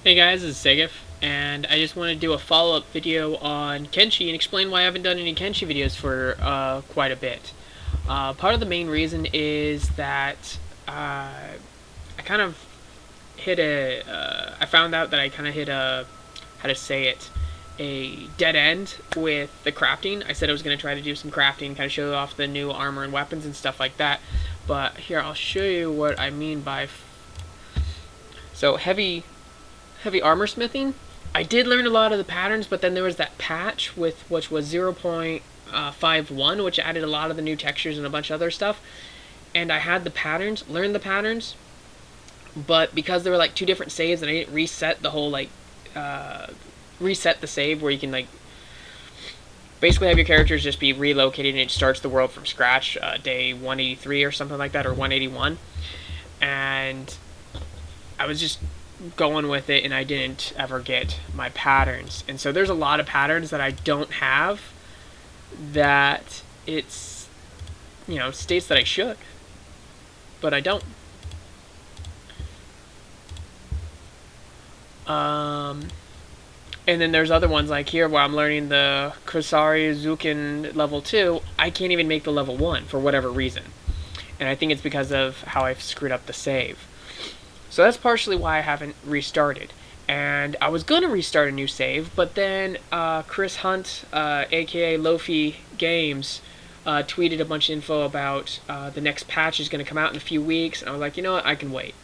Hey guys, this is Segef, and I just want to do a follow-up video on Kenshi and explain why I haven't done any Kenshi videos for quite a bit. Part of the main reason is that I kind of hit I found out that I kind of hit how to say it, a dead end with the crafting. I said I was going to try to do some crafting, kind of show off the new armor and weapons and stuff like that. But here, I'll show you what I mean by... So, heavy armor smithing. I did learn a lot of the patterns, but then there was that patch which was 0.51, which added a lot of the new textures and a bunch of other stuff. And I had the patterns, learned the patterns, but because there were like two different saves and I didn't reset the whole reset the save where you can basically have your characters just be relocated and it starts the world from scratch, day 183 or something like that, or 181. And I was just going with it and I didn't ever get my patterns. And so there's a lot of patterns that I don't have that it's, states that I should, but I don't. And then there's other ones like here where I'm learning the Kusari Zukin level 2. I can't even make the level 1 for whatever reason. And I think it's because of how I've screwed up the save. So that's partially why I haven't restarted. And I was going to restart a new save, but then Chris Hunt, aka Lofi Games, tweeted a bunch of info about the next patch is going to come out in a few weeks. And I was like, you know what, I can wait.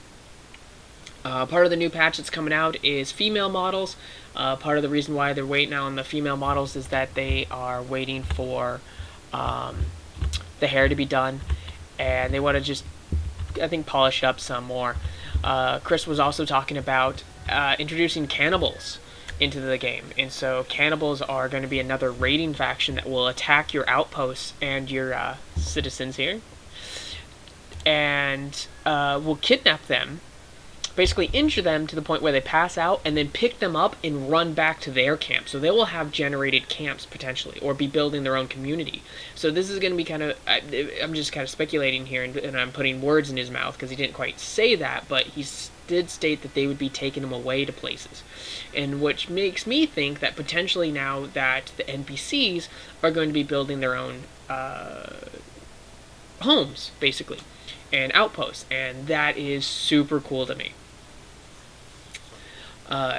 Part of the new patch that's coming out is female models. Part of the reason why they're waiting on the female models is that they are waiting for the hair to be done. And they want to just, I think, polish it up some more. Chris was also talking about introducing cannibals into the game. And so cannibals are going to be another raiding faction that will attack your outposts and your citizens here. And will kidnap them, basically injure them to the point where they pass out, and then pick them up and run back to their camp. So they will have generated camps potentially, or be building their own community. So this is going to be kind of, I'm just kind of speculating here, and I'm putting words in his mouth because he didn't quite say that, but he did state that they would be taking them away to places. And which makes me think that potentially now that the NPCs are going to be building their own homes, basically, and outposts, and that is super cool to me.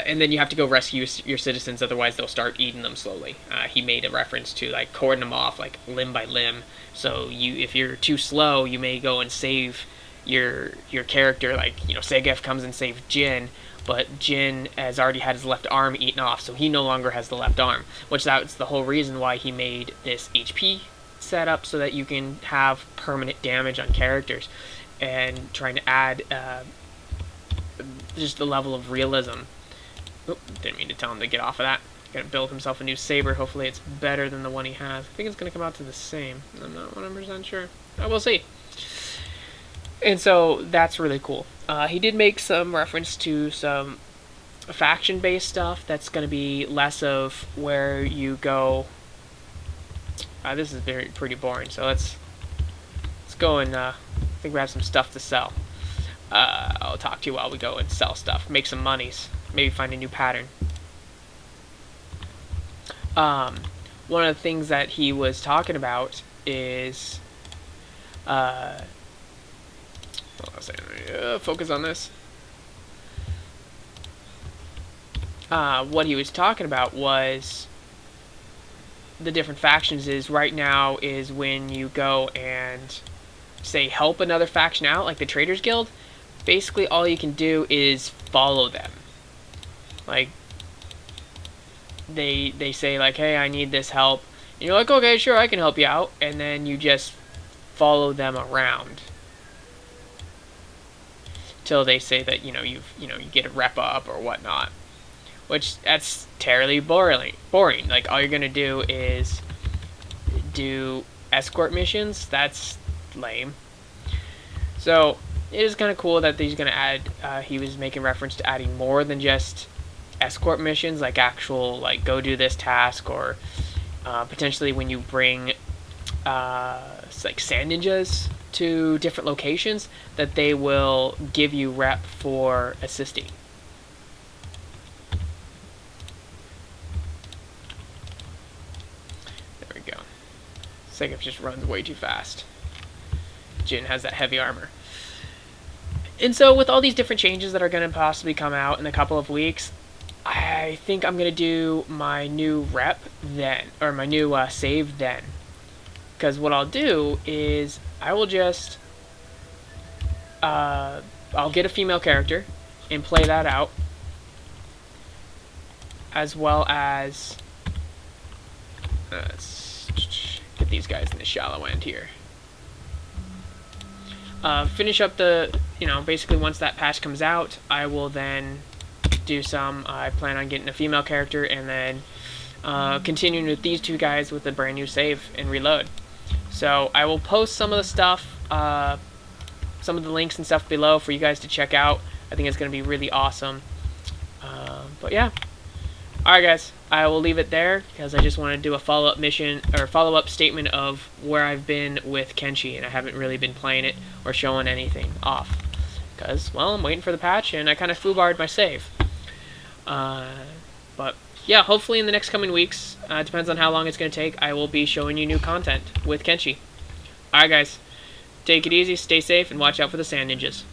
And then you have to go rescue your citizens, otherwise they'll start eating them slowly. He made a reference to cordon them off limb by limb. So if you're too slow, you may go and save your character. Segef comes and saves Jin, but Jin has already had his left arm eaten off, so he no longer has the left arm. Which that's the whole reason why he made this HP setup, so that you can have permanent damage on characters, and trying to add just the level of realism. Oop, didn't mean to tell him to get off of that. Gonna build himself a new saber. Hopefully it's better than the one he has. I think it's gonna come out to the same. I'm not 100% sure. We'll see. And so that's really cool. He did make some reference to some faction-based stuff that's gonna be less of where you go. This is pretty boring. So let's go and I think we have some stuff to sell. I'll talk to you while we go and sell stuff, make some monies, maybe find a new pattern. One of the things that he was talking about is focus on this. What he was talking about was the different factions. Is right now is when you go and say help another faction out, like the Traders Guild. Basically all you can do is follow them. They say hey, I need this help, and you're like, okay, sure, I can help you out, and then you just follow them around till they say that you get a rep up or whatnot, which that's terribly boring. All you're gonna do is do escort missions. That's lame. So it is kind of cool that he's going to add, he was making reference to adding more than just escort missions, actual, go do this task, or potentially when you bring, sand ninjas to different locations, that they will give you rep for assisting. Segef just runs way too fast. Jin has that heavy armor. And so with all these different changes that are going to possibly come out in a couple of weeks, I think I'm going to do my new rep then, or my new save then. Because what I'll do is I will just, I'll get a female character and play that out, as well as, let's get these guys in the shallow end here. Finish up the, basically once that patch comes out, I will then do some, I plan on getting a female character and then continuing with these two guys with a brand new save and reload. So I will post some of the stuff, some of the links and stuff below for you guys to check out. I think it's going to be really awesome. But yeah. Alright guys, I will leave it there because I just want to do a follow-up mission, or follow-up statement of where I've been with Kenshi, and I haven't really been playing it or showing anything off. Because, well, I'm waiting for the patch and I kind of foobarred my save. But yeah, hopefully in the next coming weeks, depends on how long it's going to take, I will be showing you new content with Kenshi. Alright guys, take it easy, stay safe, and watch out for the sand ninjas.